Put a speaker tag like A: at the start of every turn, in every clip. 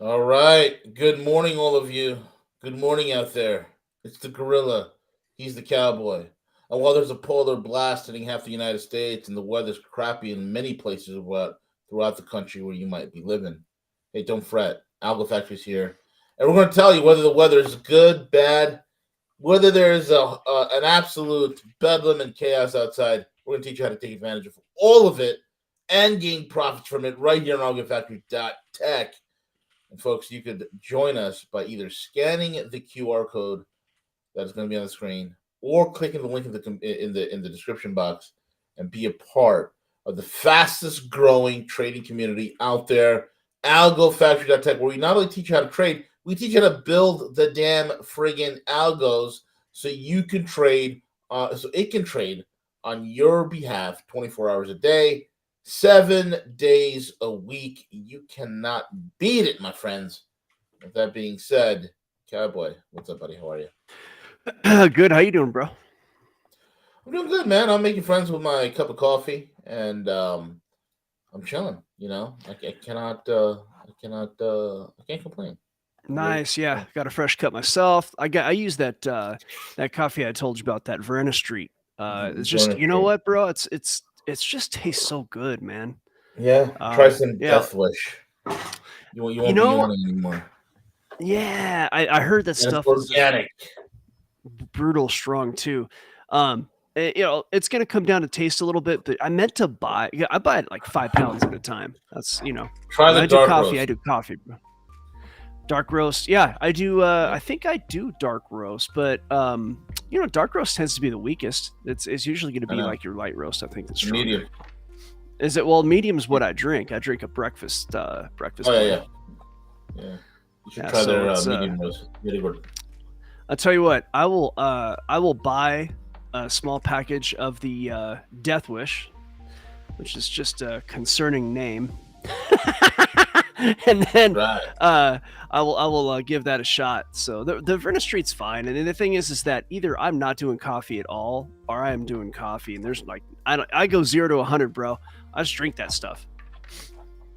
A: All right. Good morning, all of you. Good morning out there. It's the gorilla. He's the cowboy. And while there's a polar blast hitting half the United States and the weather's crappy in many places throughout the country where you might be living, hey, don't fret. Algo Factory's here. And we're going to tell you whether the weather is good, bad, whether there's an absolute bedlam and chaos outside. We're going to teach you how to take advantage of all of it and gain profits from it right here on AlgoFactory.tech. And folks, you could join us by either scanning the QR code that is going to be on the screen, or clicking the link in the description box and be a part of the fastest growing trading community out there, AlgoFactory.tech, where we not only teach you how to trade, we teach you how to build the damn friggin' algos so you can trade, so it can trade on your behalf 24 hours a day. 7 days a week. You cannot beat it, my friends. With that being said, Cowboy, what's up, buddy? How are you?
B: Good. How you doing, bro?
A: I'm doing good, man. I'm making friends with my cup of coffee, and I'm chilling. You know, I can't complain.
B: Nice. Yeah, got a fresh cup myself. I use that coffee I told you about, that Verena Street. It's just, you know what, bro? It's just tastes so good, man.
A: Yeah. Try some Death Wish. You won't be wanting anymore.
B: Yeah, I heard that stuff is
A: organic,
B: brutal strong too. It's gonna come down to taste a little bit, but I meant to buy. I buy it like 5 pounds at a time. That's
A: Try the dark roast.
B: I do coffee, bro. Dark roast, yeah, I do. I think I do dark roast, but dark roast tends to be the weakest. It's usually going to be like your light roast. I think that's stronger.
A: Medium.
B: Is it? Well, medium's what I drink. I drink a breakfast.
A: Oh yeah. You should try their medium roast. Really good.
B: I'll tell you what. I will buy a small package of the Death Wish, which is just a concerning name. And then I will give that a shot. So the Verena Street's fine. And the thing is that either I'm not doing coffee at all, or I am doing coffee. And there's like I go 0 to 100, bro. I just drink that stuff.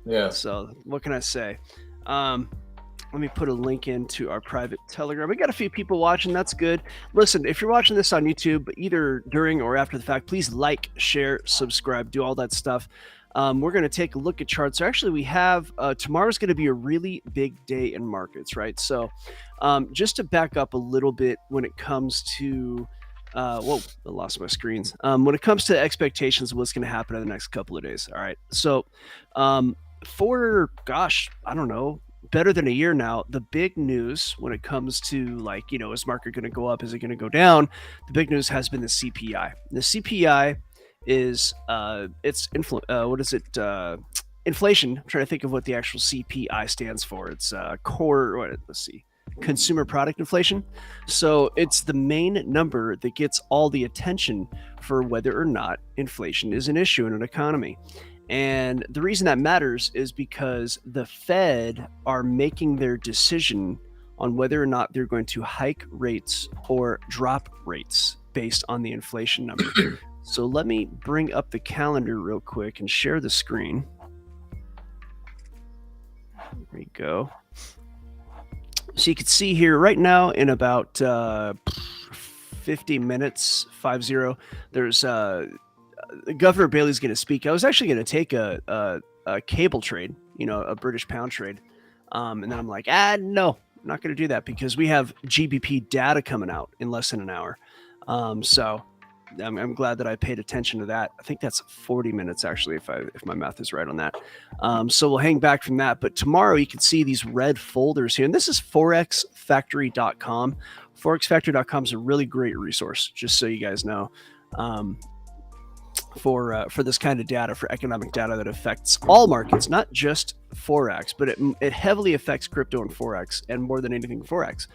A: Yeah.
B: So what can I say? Let me put a link into our private Telegram. We got a few people watching. That's good. Listen, if you're watching this on YouTube, either during or after the fact, please like, share, subscribe, do all that stuff. We're going to take a look at charts. So actually, we have tomorrow's going to be a really big day in markets, right? So just to back up a little bit when it comes to whoa, I lost my screens. When it comes to expectations of what's going to happen in the next couple of days. All right. So for, gosh, I don't know, better than a year now, the big news when it comes to, like, is market going to go up? Is it going to go down? The big news has been the CPI. The CPI is what is it? Inflation. I'm trying to think of what the actual CPI stands for. It's consumer product inflation. So it's the main number that gets all the attention for whether or not inflation is an issue in an economy. And the reason that matters is because the Fed are making their decision on whether or not they're going to hike rates or drop rates based on the inflation number. So let me bring up the calendar real quick and share the screen. There we go. So you can see here right now in about 50 minutes, 50, there's Governor Bailey's going to speak. I was actually going to take a cable trade, a British pound trade. And then I'm like, no, I'm not going to do that because we have GBP data coming out in less than an hour. So I'm glad that I paid attention to that. I think that's 40 minutes actually, if my math is right on that. So we'll hang back from that. But tomorrow you can see these red folders here, and this is forexfactory.com. Forexfactory.com is a really great resource, just so you guys know. for this kind of data, for economic data that affects all markets, not just forex, but it heavily affects crypto and forex, and more than anything forex,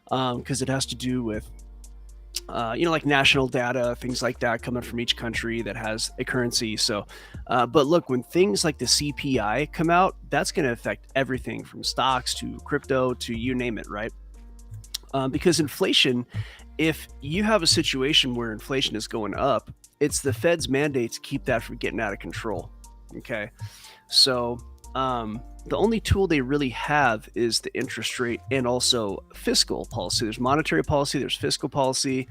B: because it has to do with like national data, things like that coming from each country that has a currency. So, but look, when things like the CPI come out, that's going to affect everything from stocks to crypto to you name it, right? Because inflation, if you have a situation where inflation is going up, it's the Fed's mandate to keep that from getting out of control. Okay. So, the only tool they really have is the interest rate and also fiscal policy. There's monetary policy, there's fiscal policy.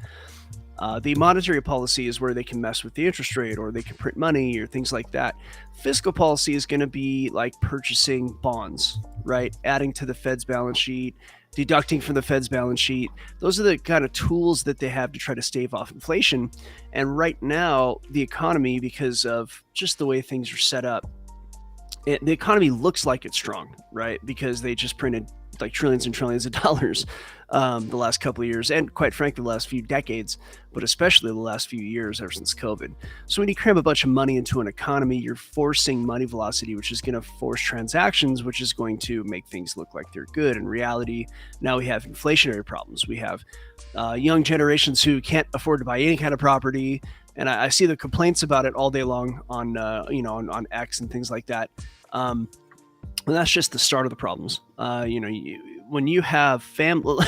B: The monetary policy is where they can mess with the interest rate, or they can print money or things like that. Fiscal policy is going to be like purchasing bonds, right? Adding to the Fed's balance sheet, deducting from the Fed's balance sheet. Those are the kind of tools that they have to try to stave off inflation. And right now, the economy, because of just the way things are set up, the economy looks like it's strong, right? Because they just printed like trillions and trillions of dollars the last couple of years, and quite frankly, the last few decades, but especially the last few years ever since COVID. So when you cram a bunch of money into an economy, you're forcing money velocity, which is going to force transactions, which is going to make things look like they're good. In reality, now we have inflationary problems. We have young generations who can't afford to buy any kind of property. And I see the complaints about it all day long on on X and things like that. And that's just the start of the problems. When you have family,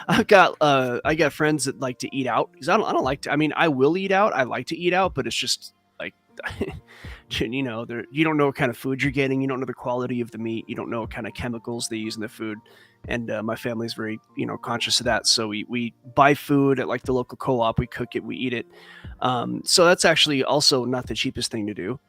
B: I got friends that like to eat out, because I don't like to. I mean, I will eat out. I like to eat out, but it's just like, you don't know what kind of food you're getting. You don't know the quality of the meat. You don't know what kind of chemicals they use in the food. And my family's very, conscious of that. So we buy food at like the local co-op. We cook it, we eat it. So that's actually also not the cheapest thing to do,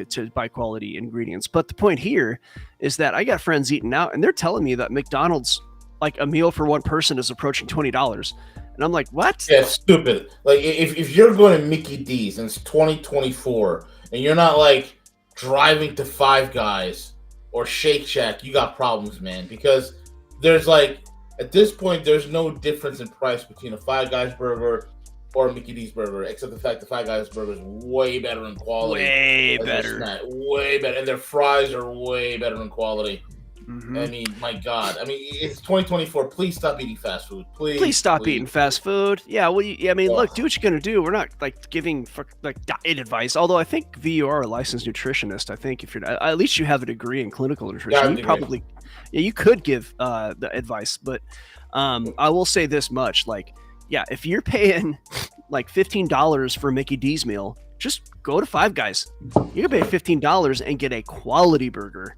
B: to buy quality ingredients. But the point here is that I got friends eating out, and they're telling me that McDonald's, like a meal for one person, is approaching $20. And I'm like, what?
A: Yeah, stupid. Like if you're going to Mickey D's and it's 2024 and you're not like driving to Five Guys or Shake Shack, you got problems, man. Because there's like, at this point, there's no difference in price between a Five Guys burger or a Mickey D's burger, except the fact the Five Guys burger is way better in quality.
B: Way better.
A: Way better. And their fries are way better in quality.
B: Mm-hmm.
A: I mean, my God. I mean, it's 2024. Please stop eating fast food. Please
B: stop eating fast food. Yeah, well, look, do what you're gonna do. We're not like giving like diet advice. Although I think you are a licensed nutritionist. I think if you're at least you have a degree in clinical nutrition. You could give the advice. But I will say this much: like, yeah, if you're paying like $15 for a Mickey D's meal, just go to Five Guys. You can pay $15 and get a quality burger.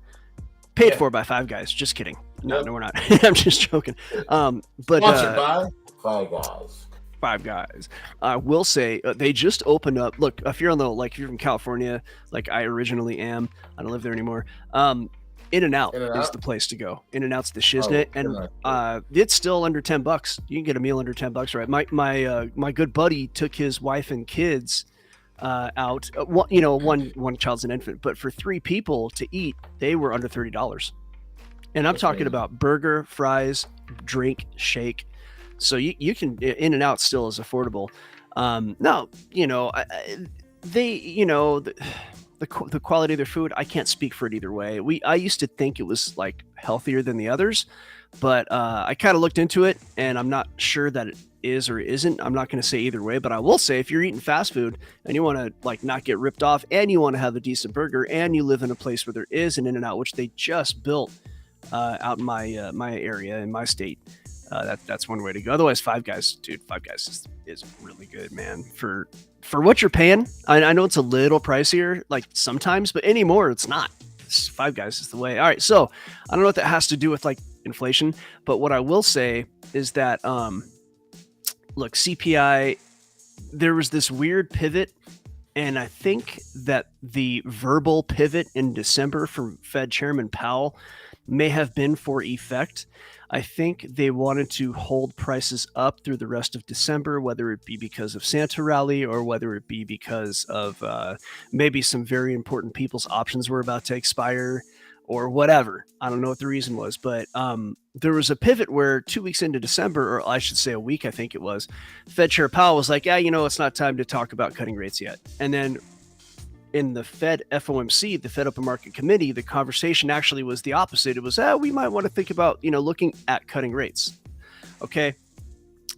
B: Paid for by Five Guys. Just kidding. No, we're not. I'm just joking. But
A: sponsored by Five Guys.
B: Five Guys. I will say they just opened up. Look, if you're if you're from California, like I originally am, I don't live there anymore. In-N-Out is the place to go. In-N-Out's the shiznit, and it's still under $10. You can get a meal under $10, right? My good buddy took his wife and kids out. One child's an infant, but for 3 people to eat, they were under $30. And I'm talking about burger, fries, drink, shake. So you can, In-N-Out still is affordable. Now, the quality of their food, I can't speak for it either way. I used to think it was like healthier than the others, but I kind of looked into it, and I'm not sure that it is or isn't. I'm not going to say either way, but I will say if you're eating fast food and you want to like not get ripped off, and you want to have a decent burger, and you live in a place where there is an In-N-Out, which they just built out in my my area in my state, that's one way to go. Otherwise, Five Guys is really good, man. For what you're paying, I know it's a little pricier like sometimes, but anymore it's not. Five Guys is the way. All right, so I don't know what that has to do with like inflation, but what I will say is that look, CPI, there was this weird pivot, and I think that the verbal pivot in December from Fed Chairman Powell may have been for effect. I think they wanted to hold prices up through the rest of December, whether it be because of Santa rally or whether it be because of maybe some very important people's options were about to expire, or whatever. I don't know what the reason was, but there was a pivot where 2 weeks into December, or I should say a week, I think it was, Fed Chair Powell was like, yeah, it's not time to talk about cutting rates yet. And then in the Fed FOMC, the Fed Open Market Committee, the conversation actually was the opposite. It was, we might want to think about, looking at cutting rates. Okay.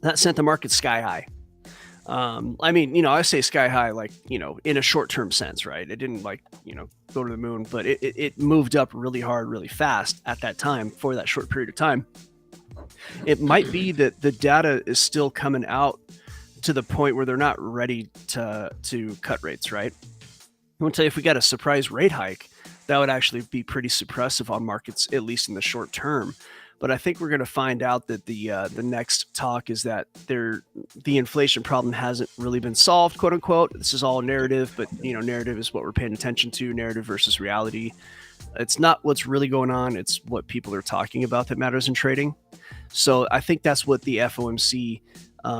B: That sent the market sky high. I say sky high, like, in a short-term sense, right? It didn't go to the moon, but it moved up really hard, really fast at that time for that short period of time. It might be that the data is still coming out to the point where they're not ready to cut rates, right? I want to tell you, if we got a surprise rate hike, that would actually be pretty suppressive on markets, at least in the short term. But I think we're going to find out that the next talk is that the inflation problem hasn't really been solved, quote unquote. This is all narrative, but narrative is what we're paying attention to. Narrative versus reality. It's not what's really going on. It's what people are talking about that matters in trading. So I think that's what the FOMC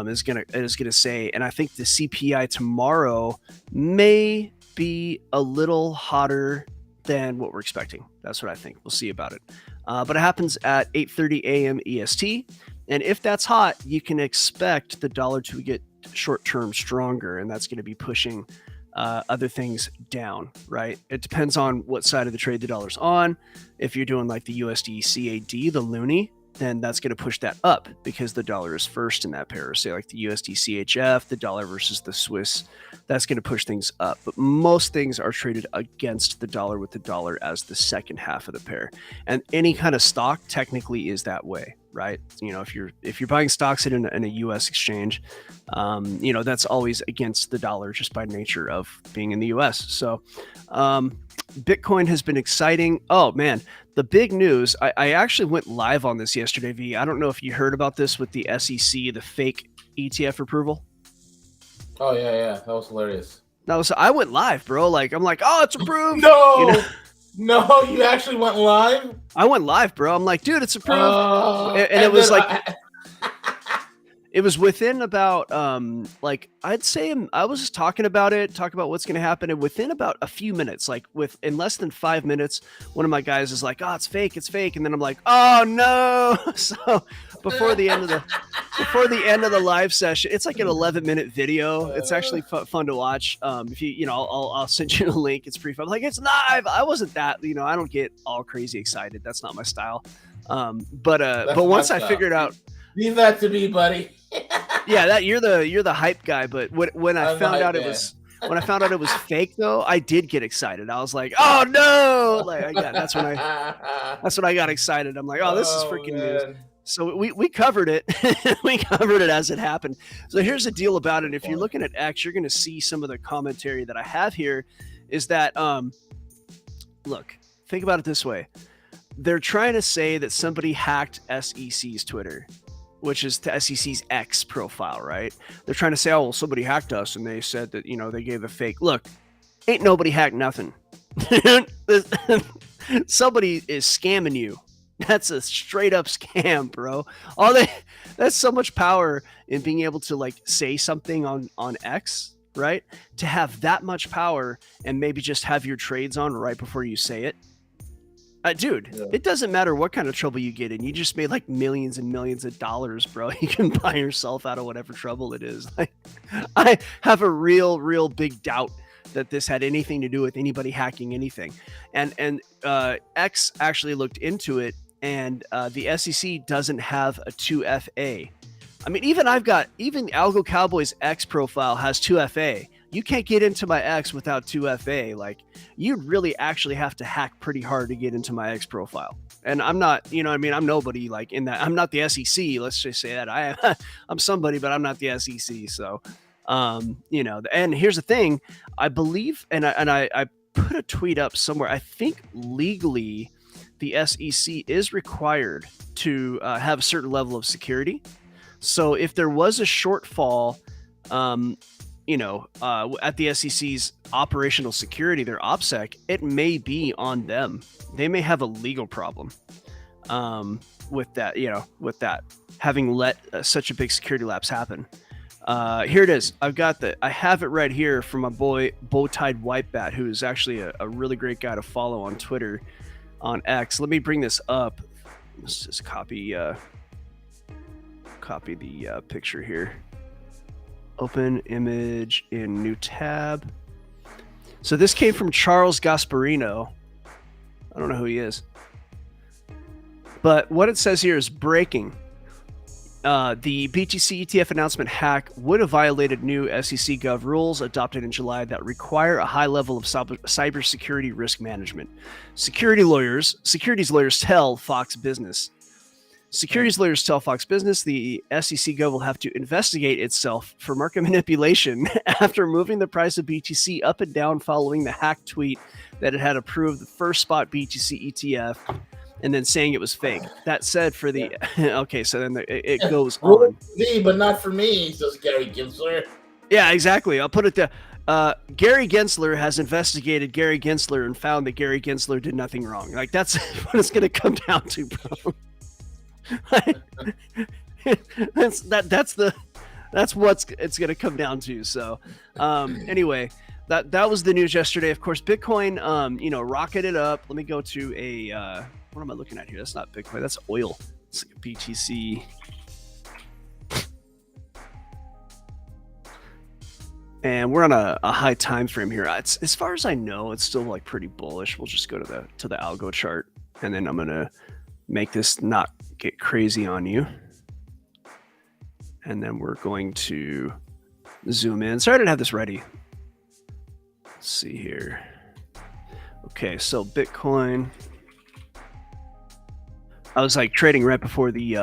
B: is gonna say. And I think the CPI tomorrow may be a little hotter than what we're expecting. That's what I think. We'll see about it. But it happens at 8:30 a.m. EST. And if that's hot, you can expect the dollar to get short-term stronger, and that's going to be pushing other things down, right? It depends on what side of the trade the dollar's on. If you're doing like the USD CAD, the loonie, then that's going to push that up because the dollar is first in that pair. Say like the USD CHF, the dollar versus the Swiss, that's going to push things up. But most things are traded against the dollar, with the dollar as the second half of the pair. And any kind of stock technically is that way, right? If you're buying stocks in a US exchange, that's always against the dollar just by nature of being in the US. So Bitcoin has been exciting. Oh man, the big news, I actually went live on this yesterday, V. I don't know if you heard about this with the SEC, the fake ETF approval.
A: Oh yeah, that was hilarious.
B: No, so I went live, bro. Like, I'm like, oh, it's approved.
A: No, no, you actually went live?
B: I went live, bro. I'm like, dude, it's approved. And it was like, it was within about, I'd say I was just talking about what's going to happen. And within about a few minutes, in less than 5 minutes, one of my guys is like, oh, it's fake. And then I'm like, oh no. So before the end of the live session, it's like an 11-minute video. It's actually fun to watch. If I'll send you a link. It's pretty fun. I'm like, it's live. I wasn't that, I don't get all crazy excited. That's not my style. But once I figured out,
A: leave that to me, buddy.
B: Yeah, that you're the hype guy. But when I found out it was fake, though, I did get excited. I was like, "Oh no!" That's when I got excited. I'm like, "Oh, this is freaking news." So we covered it. We covered it as it happened. So here's the deal about it. If you're looking at X, you're going to see some of the commentary that I have here. Is that look? Think about it this way. They're trying to say that somebody hacked SEC's Twitter, which is the SEC's X profile, right? They're trying to say, oh, well, somebody hacked us, and they said that, they gave a fake. Look, ain't nobody hacked nothing. Somebody is scamming you. That's a straight up scam, bro. That's so much power in being able to say something on X, right? To have that much power and maybe just have your trades on right before you say it. Dude, yeah. It doesn't matter what kind of trouble you get in. You just made millions and millions of dollars, bro. You can buy yourself out of whatever trouble it is. I have a real big doubt that this had anything to do with anybody hacking anything. And X actually looked into it, and the SEC doesn't have a 2FA. I mean, even Algo Cowboy's X profile has 2FA. You can't get into my X without 2FA. You'd really actually have to hack pretty hard to get into my X profile. And I'm not, I'm nobody in that. I'm not the SEC. Let's just say that I'm somebody, but I'm not the SEC. So, and here's the thing. I believe, and I put a tweet up somewhere. I think legally the SEC is required to have a certain level of security. So if there was a shortfall, at the SEC's operational security, their OPSEC, it may be on them. They may have a legal problem with that, having let such a big security lapse happen. Here it is. I have it right here from my boy Bowtied Whitebat, who is actually a really great guy to follow on Twitter. on X. Let me bring this up. Let's just copy the picture here. Open image in new tab. So this came from Charles Gasparino. I don't know who he is. But what it says here is breaking. The BTC ETF announcement hack would have violated new SEC Gov rules adopted in July that require a high level of cybersecurity risk management. Securities lawyers tell Fox Business. Securities lawyers tell Fox Business the SEC Gov will have to investigate itself for market manipulation after moving the price of BTC up and down following the hack tweet that it had approved the first spot BTC ETF and then saying it was fake. That said, for the okay, so then it goes on.
A: Me, but not for me, says Gary Gensler.
B: Yeah, exactly. I'll put it there. Gary Gensler has investigated Gary Gensler and found that Gary Gensler did nothing wrong. Like, that's what it's going to come down to, bro. That's what it's going to come down to. So anyway, that was the news yesterday. Of course, Bitcoin rocketed up. Let me go to a what am I looking at here? That's not Bitcoin, that's oil. It's like a BTC. And we're on a high time frame here. It's, as far as I know, it's still like pretty bullish. We'll just go to the algo chart, and then I'm gonna make this not get crazy on you. And then we're going to zoom in. Sorry I didn't have this ready. Let's see here. Okay, so Bitcoin. I was like trading right before the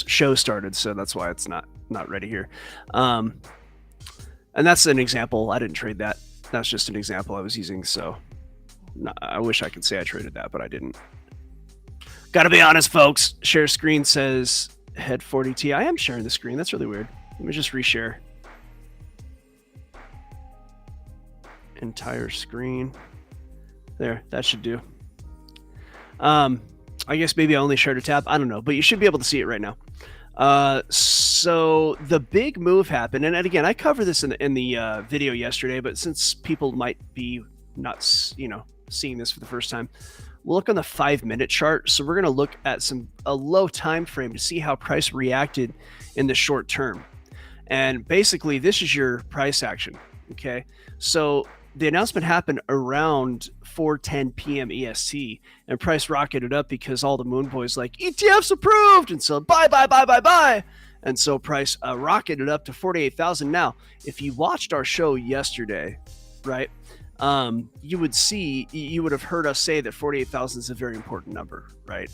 B: show started, so that's why it's not ready here. And that's an example. I didn't trade that. That's just an example I was using. So I wish I could say I traded that, but I didn't. Gotta be honest, folks. Share screen says head 40T. I am sharing the screen. That's really weird. Let me just reshare. Entire screen. There, that should do. I guess maybe I only shared a tab. I don't know, but you should be able to see it right now. So the big move happened, and again, I covered this in the video yesterday, but since people might be not seeing this for the first time, we'll look on the 5-minute chart. So we're going to look at a low time frame to see how price reacted in the short term. And basically, this is your price action. Okay, so the announcement happened around 4:10 p.m. EST, and price rocketed up because all the moon boys like ETFs approved, and so buy, and so price rocketed up to 48,000. Now, if you watched our show yesterday, right, you would have heard us say that 48,000 is a very important number, right?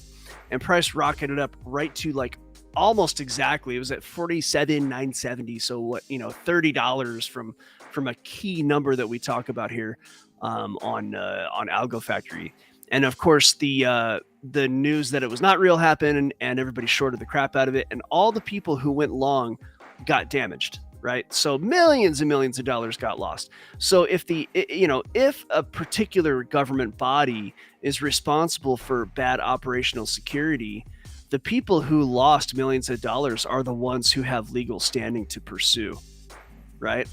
B: And price rocketed up right to like almost exactly. It was at 47,970. So what, $30 from a key number that we talk about here on Algo Factory. And of course, the news that it was not real happened, and everybody shorted the crap out of it, and all the people who went long got damaged, right? So millions and millions of dollars got lost. So if a particular government body is responsible for bad operational security, the people who lost millions of dollars are the ones who have legal standing to pursue, right?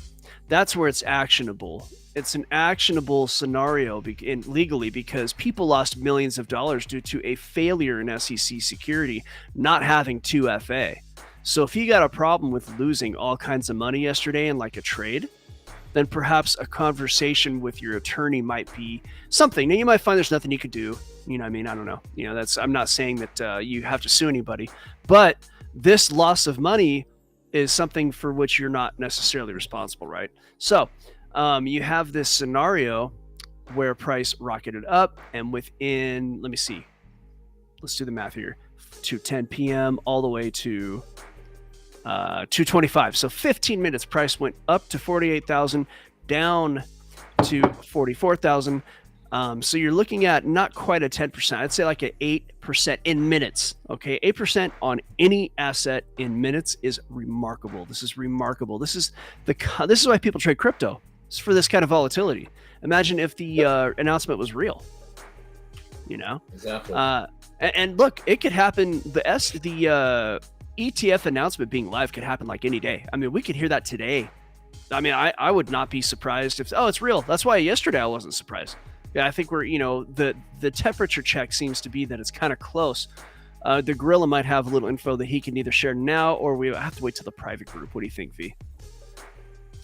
B: That's where it's actionable. It's an actionable scenario legally because people lost millions of dollars due to a failure in SEC security not having 2FA. So if you got a problem with losing all kinds of money yesterday in like a trade, then perhaps a conversation with your attorney might be something. Now you might find there's nothing you could do. You know what I mean? I don't know. I'm not saying that you have to sue anybody, but this loss of money is something for which you're not necessarily responsible, right? So you have this scenario where price rocketed up, and within, let me see, let's do the math here, to 10 p.m. all the way to 2:25. So 15 minutes, price went up to 48,000, down to 44,000. So you're looking at not quite a 10%. I'd say like an 8% in minutes. Okay, 8% on any asset in minutes is remarkable. This is remarkable. This is why people trade crypto. It's for this kind of volatility. Imagine if the announcement was real.
A: Exactly.
B: And look, it could happen. The ETF announcement being live could happen like any day. I mean, we could hear that today. I mean, I would not be surprised if it's real. That's why yesterday I wasn't surprised. Yeah, I think we're, the temperature check seems to be that it's kind of close. The gorilla might have a little info that he can either share now, or we have to wait till the private group. What do you think, V?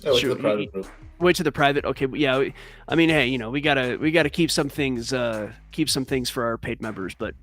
A: Yeah, wait to the private group.
B: Wait to the private. Okay, yeah. I mean, hey, we gotta keep some things for our paid members. But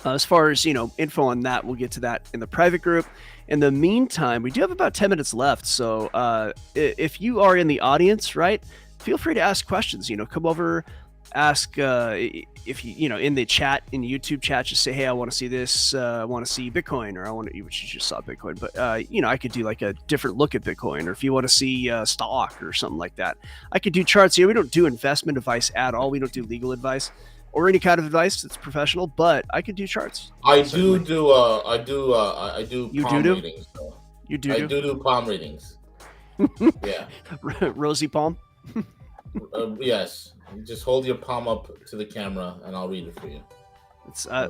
B: as far as info on that, we'll get to that in the private group. In the meantime, we do have about 10 minutes left. So if you are in the audience, right, feel free to ask questions. Come over, ask if you in the chat, in the YouTube chat, just say, hey, I want to see this, I want to see Bitcoin, or I want to, which you just saw Bitcoin, but I could do like a different look at Bitcoin, or if you want to see stock or something like that, I could do charts here. We don't do investment advice at all. We don't do legal advice or any kind of advice that's professional, but I could do charts.
A: I do palm readings. Though.
B: You do?
A: I do palm readings. Yeah.
B: Rosy palm?
A: Yes. Just hold your palm up to the camera, and I'll read it for you.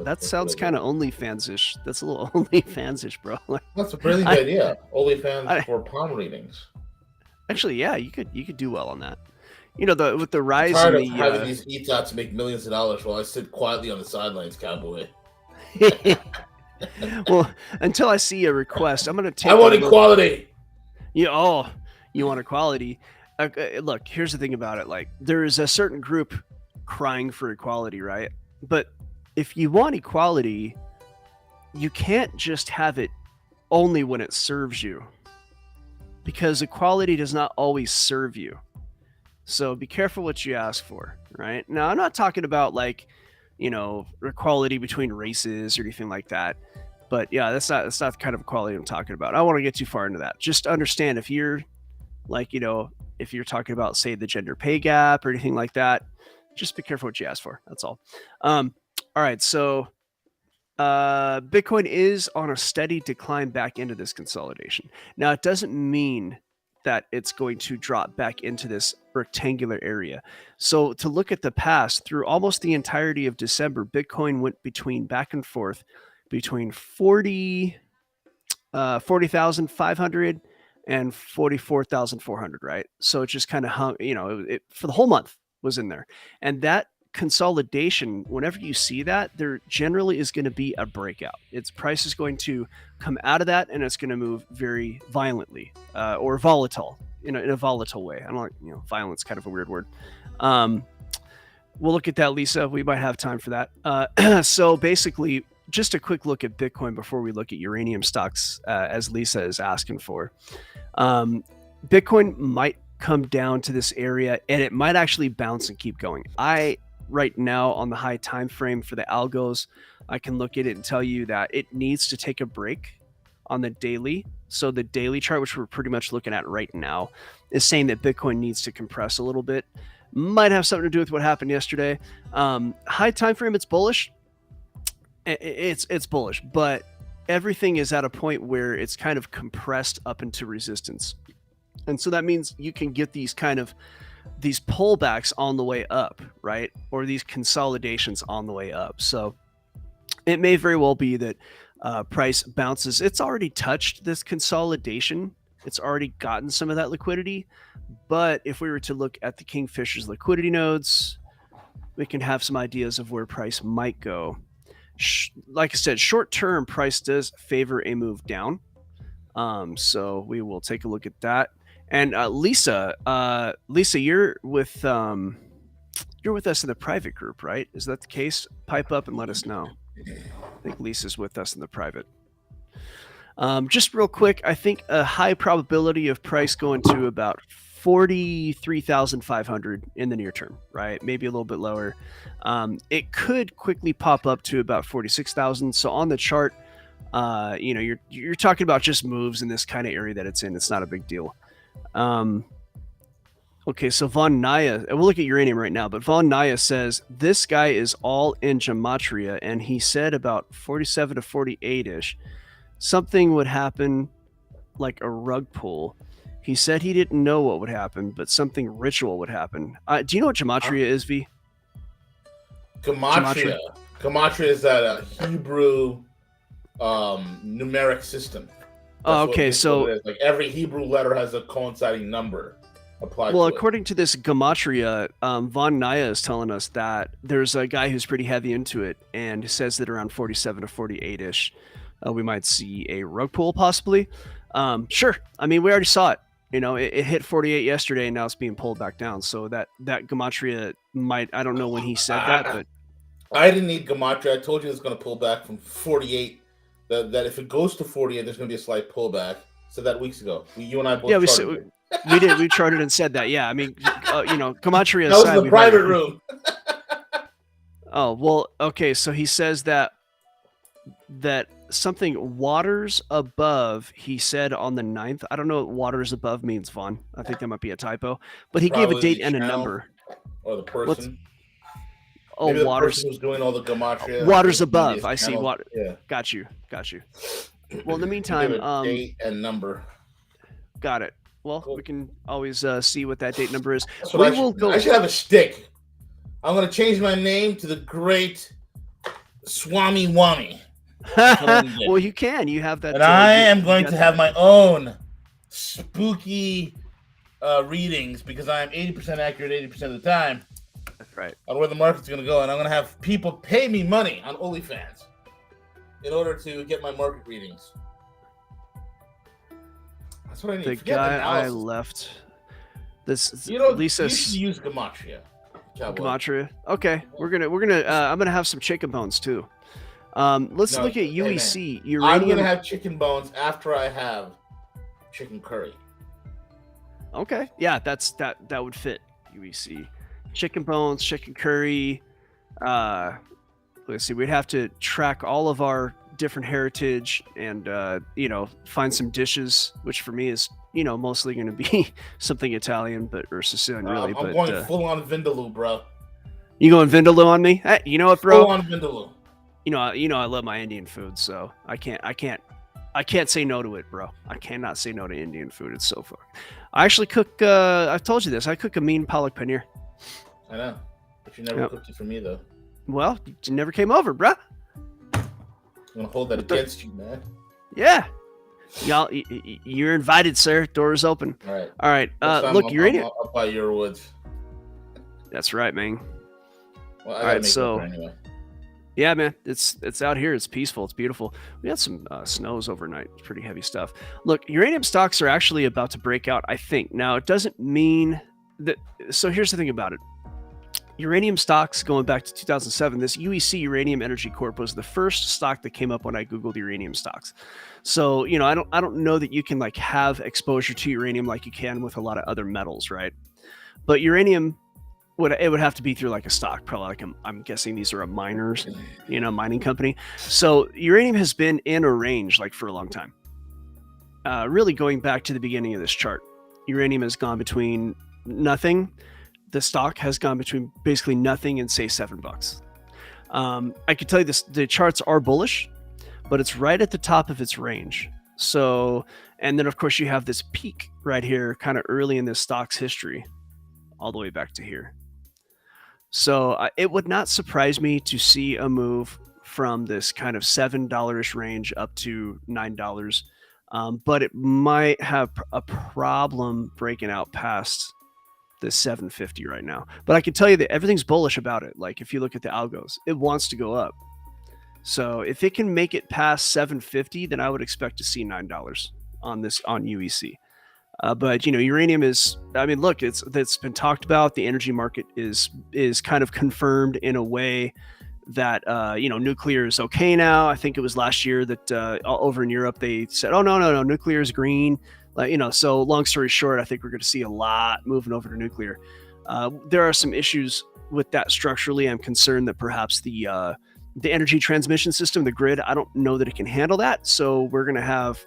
B: That sounds kind of OnlyFans-ish. That's a little OnlyFans-ish, bro.
A: That's a brilliant idea. OnlyFans for palm readings.
B: Actually, yeah, you could do well on that. With the rise
A: I'm
B: in the
A: having these ETOTs make millions of dollars while I sit quietly on the sidelines, cowboy.
B: Well, until I see a request, I'm gonna take.
A: I want equality.
B: You want equality? Look, here's the thing about it. Like, there is a certain group crying for equality, right? But if you want equality, you can't just have it only when it serves you, because equality does not always serve you. So be careful what you ask for, right? Now, I'm not talking about like, equality between races or anything like that. But yeah, that's not the kind of equality I'm talking about. I don't want to get too far into that. Just understand, if you're like, if you're talking about, say, the gender pay gap or anything like that, just be careful what you ask for. That's all. All right. So Bitcoin is on a steady decline back into this consolidation. Now, it doesn't mean that it's going to drop back into this rectangular area. So to look at the past, through almost the entirety of December, Bitcoin went back and forth between 40,500 and 44,400, right? So it just kind of hung, it for the whole month was in there. And that consolidation, whenever you see that, there generally is going to be a breakout. Its price is going to come out of that, and it's going to move very violently, or volatile, in a volatile way. I don't like, violence, kind of a weird word. We'll look at that, Lisa. We might have time for that. So basically, just a quick look at Bitcoin before we look at uranium stocks, as Lisa is asking for. Bitcoin might come down to this area, and it might actually bounce and keep going. Right now, on the high time frame for the algos, I can look at it and tell you that it needs to take a break on the daily. So the daily chart, which we're pretty much looking at right now, is saying that Bitcoin needs to compress a little bit. Might have something to do with what happened yesterday. High time frame, it's bullish. It's bullish, but everything is at a point where it's kind of compressed up into resistance. And so that means you can get these pullbacks on the way up, right? Or these consolidations on the way up. So it may very well be that price bounces. It's already touched this consolidation. It's already gotten some of that liquidity. But if we were to look at the Kingfisher's liquidity nodes, we can have some ideas of where price might go. Like I said, short-term price does favor a move down. So we will take a look at that. And Lisa, you're with us in the private group, right? Is that the case? Pipe up and let us know. I think Lisa's with us in the private. Just real quick, I think a high probability of price going to about 43,500 in the near term, right? Maybe a little bit lower. It could quickly pop up to about 46,000. So on the chart, you're talking about just moves in this kind of area that it's in. It's not a big deal. Okay, so Von Naya, we'll look at uranium right now, but Von Naya says this guy is all in gematria, and he said about 47 to 48-ish, something would happen like a rug pull. He said he didn't know what would happen, but something ritual would happen. Do you know what gematria is, V?
A: Gematria is that Hebrew numeric system.
B: Oh, okay, so
A: like every Hebrew letter has a coinciding number. apply
B: Well,
A: to it.
B: according to this gematria, Von Naya is telling us that there's a guy who's pretty heavy into it and says that around 47 to 48-ish, we might see a rug pull possibly. Sure. I mean, we already saw it. It hit 48 yesterday and now it's being pulled back down. So that gematria might, I don't know when he said that, but
A: I didn't need gematria. I told you it's going to pull back from 48. That if it goes to 48, there's going to be a slight pullback. Said that weeks ago. You and I both.
B: yeah,
A: charted
B: we did. We charted and said that. Yeah, I mean, gematria
A: that was
B: aside,
A: in the private room.
B: Oh well, okay. So he says that something waters above. He said on the 9th. I don't know what waters above means, Vaughn. I think that might be a typo. But he gave a date and a number.
A: Or the person.
B: Oh,
A: maybe the
B: waters.
A: person who's doing all the gematria.
B: Waters above. I see.
A: Water. Yeah.
B: Got you. Well, in the meantime,
A: date and number.
B: Got it. Well, cool. We can always see what that date number is.
A: I should have a stick. I'm going to change my name to the Great Swami Wami.
B: Well, you can. You have that.
A: And I am going to have my own spooky readings because I am 80% accurate 80% of the time.
B: That's right.
A: On where the market's going to go. And I'm going to have people pay me money on OnlyFans in order to get my market readings. That's what I need.
B: The guy I left. Lisa.
A: You should use gematria.
B: Gematria. Okay, we're gonna. I'm gonna have some chicken bones too. Let's look at UEC.
A: Uranium. I'm gonna have chicken bones after I have chicken curry.
B: Okay, yeah, that would fit UEC. Chicken bones, chicken curry. Let's see. We'd have to track all of our different heritage and find some dishes, which for me is mostly going to be something Italian or Sicilian, really.
A: I'm going full on Vindaloo, bro.
B: You going Vindaloo on me? Hey, you know what, bro?
A: Full on Vindaloo.
B: I love my Indian food, so I can't say no to it, bro. I cannot say no to Indian food. It's so fun. I actually cook. I've told you this. I cook a mean palak paneer.
A: I know, but you never cooked it for me though.
B: Well, you never came over, bro.
A: I'm gonna hold that against you, man.
B: Yeah. Y'all, you're invited, sir. Door is open.
A: All
B: right. Look, uranium.
A: I'll buy your woods.
B: That's right, man.
A: Well, all right, so anyway.
B: Yeah, man, it's out here. It's peaceful. It's beautiful. We had some snows overnight. It's pretty heavy stuff. Look, uranium stocks are actually about to break out, I think. Now, it doesn't mean that. So here's the thing about it. Uranium stocks, going back to 2007, this UEC Uranium Energy Corp was the first stock that came up when I Googled uranium stocks. So, I don't know that you can have exposure to uranium like you can with a lot of other metals, right? But uranium, it would have to be through a stock, probably I'm guessing these are a miners, mining company. So uranium has been in a range for a long time. Really going back to the beginning of this chart, uranium has gone between nothing. The stock has gone between basically nothing and say $7. I could tell you this: the charts are bullish, but it's right at the top of its range. So, and then of course you have this peak right here, kind of early in this stock's history, all the way back to here. So it would not surprise me to see a move from this kind of $7 range up to $9, but it might have a problem breaking out past the 750 right now. But I can tell you that everything's bullish about it. If you look at the algos, it wants to go up. So if it can make it past 750, then I would expect to see $9 on UEC. But uranium is. I mean, look, it's been talked about. The energy market is kind of confirmed in a way that nuclear is okay now. I think it was last year that over in Europe they said, oh no, nuclear is green. So long story short, I think we're going to see a lot moving over to nuclear. There are some issues with that structurally. I'm concerned that perhaps the energy transmission system, the grid, I don't know that it can handle that. So we're going to have,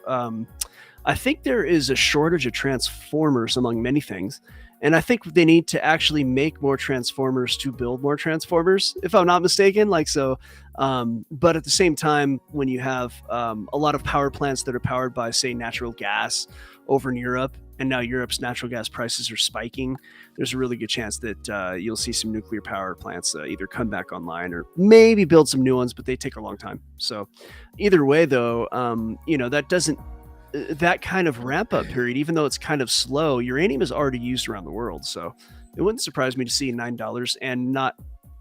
B: I think there is a shortage of transformers among many things. And I think they need to actually make more transformers to build more transformers, if I'm not mistaken. But at the same time, when you have a lot of power plants that are powered by, say, natural gas over in Europe, and now Europe's natural gas prices are spiking, there's a really good chance that you'll see some nuclear power plants either come back online or maybe build some new ones, but they take a long time. So either way, though, that doesn't that kind of ramp up period, even though it's kind of slow, uranium is already used around the world. So it wouldn't surprise me to see $9 and not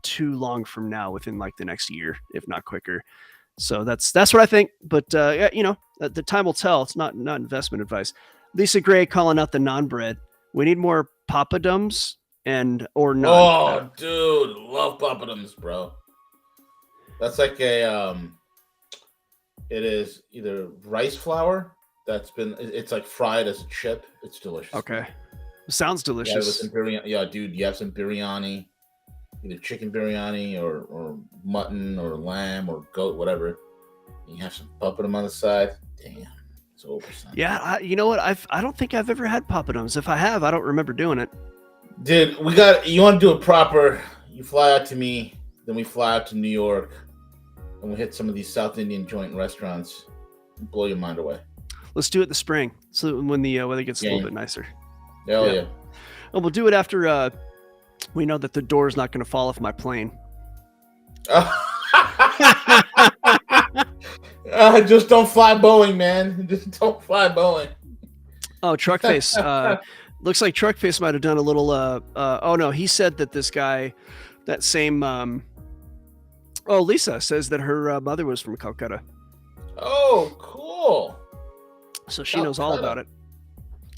B: too long from now, within like the next year, if not quicker. So that's what I think. But the time will tell. It's not investment advice. Lisa Gray calling out the non-bread. We need more papadums or none.
A: Oh, dude, love papadums, bro. That's like it is either rice flour it's like fried as a chip. It's delicious.
B: Okay, sounds delicious.
A: Yeah, dude, you have some biryani, either chicken biryani or mutton or lamb or goat, whatever. You have some papadum on the side. Damn, it's over.
B: Yeah, you know what? I don't think I've ever had papadums. If I have, I don't remember doing it.
A: Dude, you want to do it proper? You fly out to me, then we fly out to New York, and we hit some of these South Indian joint restaurants and blow your mind away.
B: Let's do it in the spring, so when the weather gets a little bit nicer.
A: Hell yeah.
B: And we'll do it after we know that the door is not going to fall off my plane.
A: Just don't fly Boeing, man. Just don't fly Boeing.
B: Oh, Truckface. Looks like Truckface might have done a little. Oh no, he said that this guy, that same. Lisa says that her mother was from Calcutta.
A: Oh, cool.
B: So she knows all about it.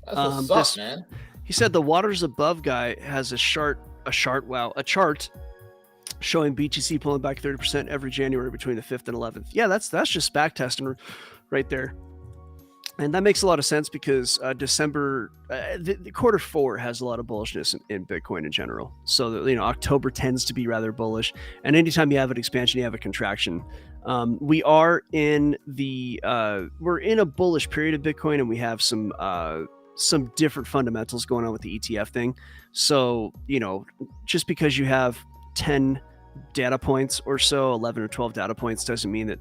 A: That's what's up, man.
B: He said the waters above guy has a chart showing BTC pulling back 30% every January between the 5th and 11th. Yeah, that's just back testing right there. And that makes a lot of sense because December, the quarter 4 has a lot of bullishness in Bitcoin in general. So, October tends to be rather bullish. And anytime you have an expansion, you have a contraction. We are we're in a bullish period of Bitcoin, and we have some different fundamentals going on with the ETF thing. So, just because you have 10 data points or so, 11 or 12 data points, doesn't mean that,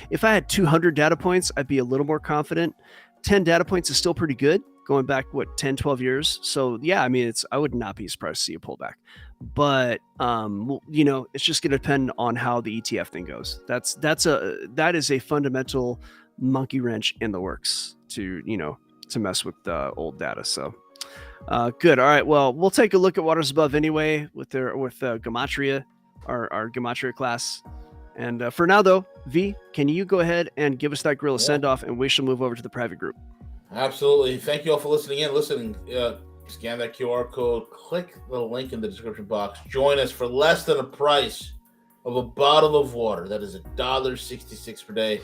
B: if I had 200 data points, I'd be a little more confident. 10 data points is still pretty good going back, 10, 12 years. So yeah, I mean, I would not be surprised to see a pullback, but it's just going to depend on how the ETF thing goes. That is a fundamental monkey wrench in the works to mess with the old data. So good. All right. Well, we'll take a look at waters above anyway with Gematria, our Gematria class. And for now, though, V, can you go ahead and give us that gorilla send-off, and we shall move over to the private group.
A: Absolutely. Thank you all for listening in. Scan that QR code, click the link in the description box. Join us for less than a price of a bottle of water. That is $1.66 per day.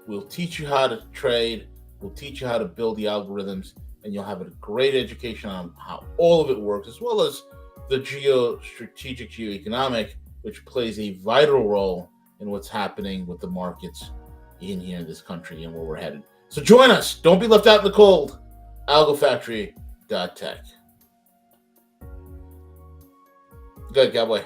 A: We'll teach you how to trade. We'll teach you how to build the algorithms, and you'll have a great education on how all of it works, as well as the geostrategic, geoeconomic, which plays a vital role in what's happening with the markets in here in this country and where we're headed. So join us. Don't be left out in the cold. AlgoFactory.tech. Good, Cowboy.